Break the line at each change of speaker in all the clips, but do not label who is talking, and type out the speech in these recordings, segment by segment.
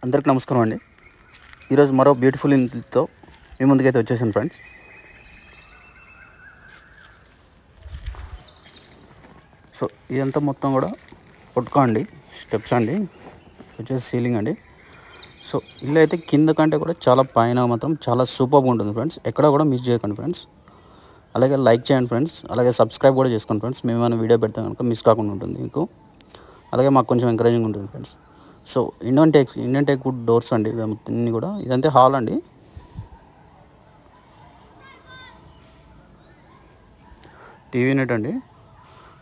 అందరికీ నమస్కారం అండి. ఈరోజు మరో బ్యూటిఫుల్ ఇంటితో మీ ముందుకైతే వచ్చేసాను ఫ్రెండ్స్. సో ఇదంతా మొత్తం కూడా కొట్టుకో అండి, స్టెప్స్ అండి, వచ్చేసి సీలింగ్ అండి. సో ఇల్లు అయితే కింద కంటే కూడా చాలా పైన మాత్రం చాలా సూపర్గా ఉంటుంది ఫ్రెండ్స్. ఎక్కడ కూడా మిస్ చేయకండి ఫ్రెండ్స్. అలాగే లైక్ చేయండి ఫ్రెండ్స్, అలాగే సబ్స్క్రైబ్ కూడా చేసుకోండి ఫ్రెండ్స్. మేము ఏమైనా వీడియో పెడితే కనుక మిస్ కాకుండా ఉంటుంది మీకు. అలాగే మాకు కొంచెం ఎంకరేజింగ్ ఉంటుంది friends. So Indian teak wood doors అండి ఇవన్నీ కూడా. ఇదంతే హాల్ అండి. టీవీ యూనిట్ అండి.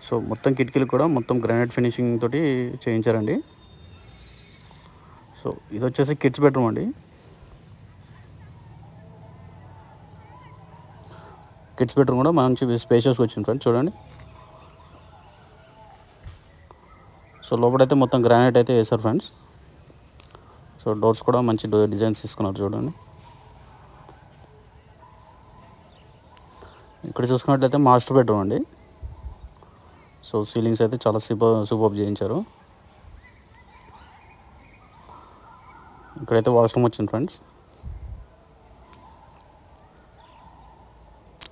సో మొత్తం కిటికీలు కూడా మొత్తం గ్రానైట్ ఫినిషింగ్ తోటి చేయించారండి. సో ఇది వచ్చేసి కిడ్స్ బెడ్రూమ్ అండి. కిడ్స్ బెడ్రూమ్ కూడా మంచి స్పేషియస్గా వచ్చింది ఫ్రెండ్స్, చూడండి. సో లోపలైతే మొత్తం గ్రానైట్ అయితే వేశారు ఫ్రెండ్స్. సో డోర్స్ కూడా మంచి డిజైన్స్ తీసుకున్నారు చూడండి. ఇక్కడ చూసుకున్నట్లయితే మాస్టర్ బెడ్రూమ్ అండి. సో సీలింగ్స్ అయితే చాలా సూపర్ చేయించారు. ఇక్కడైతే వాష్రూమ్ వచ్చింది ఫ్రెండ్స్.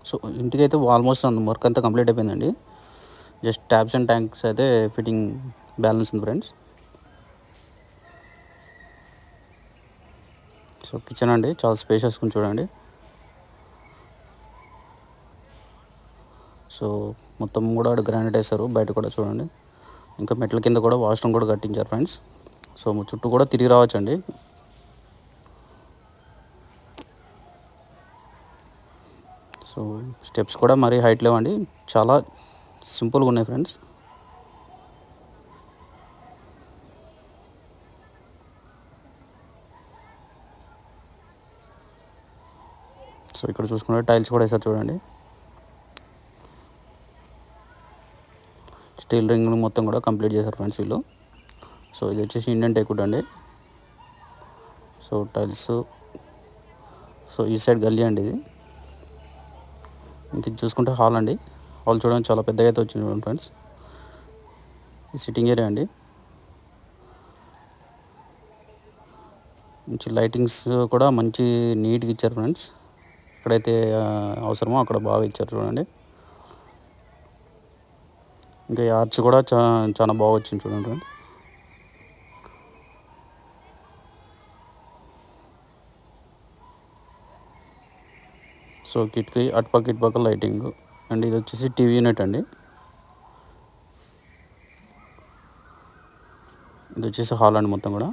సో ఇంటికైతే ఆల్మోస్ట్ వర్క్ అంతా కంప్లీట్ అయిపోయిందండి. జస్ట్ ట్యాప్స్ అండ్ ట్యాంక్స్ అయితే ఫిట్టింగ్ బ్యాలెన్స్ ఉంది ఫ్రెండ్స్. సో కిచెన్ అండి, చాలా స్పేషియస్గా చూడండి. సో మొత్తం కూడా గ్రానైట్ వేస్తారు, బయట కూడా చూడండి. ఇంకా మెట్ల కింద కూడా వాష్రూమ్ కూడా కట్టించారు ఫ్రెండ్స్. సో చుట్టూ కూడా తిరిగి రావచ్చండి. సో స్టెప్స్ కూడా మరీ హైట్ లేవండి, చాలా సింపుల్గా ఉన్నాయి ఫ్రెండ్స్. సో ఇక్కడ చూసుకుంటే టైల్స్ కూడా వేసారు చూడండి. స్టీల్ రింగ్ మొత్తం కూడా కంప్లీట్ చేశారు ఫ్రెండ్స్ వీళ్ళు. సో ఇది వచ్చేసి ఇండియన్ టేక్ వుడ్ అండి. సో టైల్స్, సో ఈ సైడ్ గల్లీ అండి ఇది. ఇంక ఇది చూసుకుంటే హాల్ అండి. హాల్ చూడడానికి చాలా పెద్దగా అయితే వచ్చింది చూడండి ఫ్రెండ్స్. ఈ సిట్టింగ్ ఏరియా అండి. మంచి లైటింగ్స్ కూడా మంచి నీట్గా ఇచ్చారు ఫ్రెండ్స్. ఎక్కడైతే అవసరమో అక్కడ బాగా ఇచ్చారు చూడండి. ఇంకా ఈ ఆర్చ్ కూడా చాలా బాగా వచ్చింది చూడండి ఫ్రెండ్స్. సో కిటికీ అటుపక్క లైటింగ్ అండ్ ఇది వచ్చేసి టీవీ యూనిట్ అండి. ఇది వచ్చేసి హాల్ అండి. మొత్తం కూడా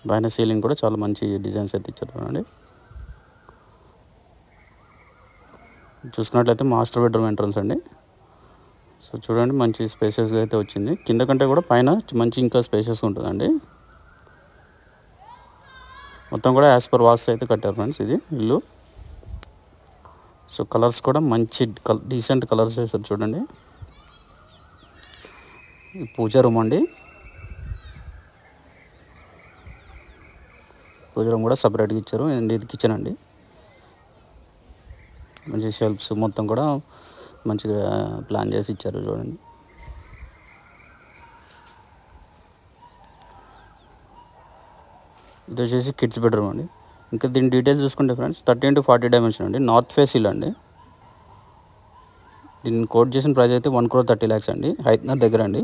పైన సీలింగ్ కూడా చాలా మంచి డిజైన్స్ అయితే ఇచ్చారు చూడండి. చూసుకున్నట్లయితే మాస్టర్ బెడ్రూమ్ ఎంట్రన్స్ అండి. సో చూడండి, మంచి స్పేసెస్గా అయితే వచ్చింది. కింద కంటే కూడా పైన మంచి ఇంకా స్పేసెస్గా ఉంటుందండి. మొత్తం కూడా యాజ్ పర్ వాస్తు అయితే కట్టారు ఫ్రెండ్స్ ఇది ఇల్లు. సో కలర్స్ కూడా మంచి డీసెంట్ కలర్స్ వేస్తారు చూడండి. పూజా రూమ్ అండి. పూజా రూమ్ కూడా సపరేట్గా ఇచ్చారు. అండ్ ఇది కిచెన్ అండి. మంచి షెల్ఫ్స్ మొత్తం కూడా మంచిగా ప్లాన్ చేసి ఇచ్చారు చూడండి. ఇది వచ్చేసి కిడ్స్ బెడ్రూమ్ అండి. ఇంకా దీని డీటెయిల్స్ చూసుకుంటే ఫ్రెండ్స్ 30 into 40 డైమెన్షన్ అండి. నార్త్ ఫేస్ ఇల్లు అండి. దీన్ని కోట్ చేసిన ప్రైస్ అయితే 1,30,00,000 అండి. హైత్నర్ దగ్గర అండి.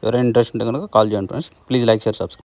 ఎవరైనా ఇంట్రెస్ట్ ఉంటే కనుక కాల్ చేయండి friends. Please like, share, subscribe.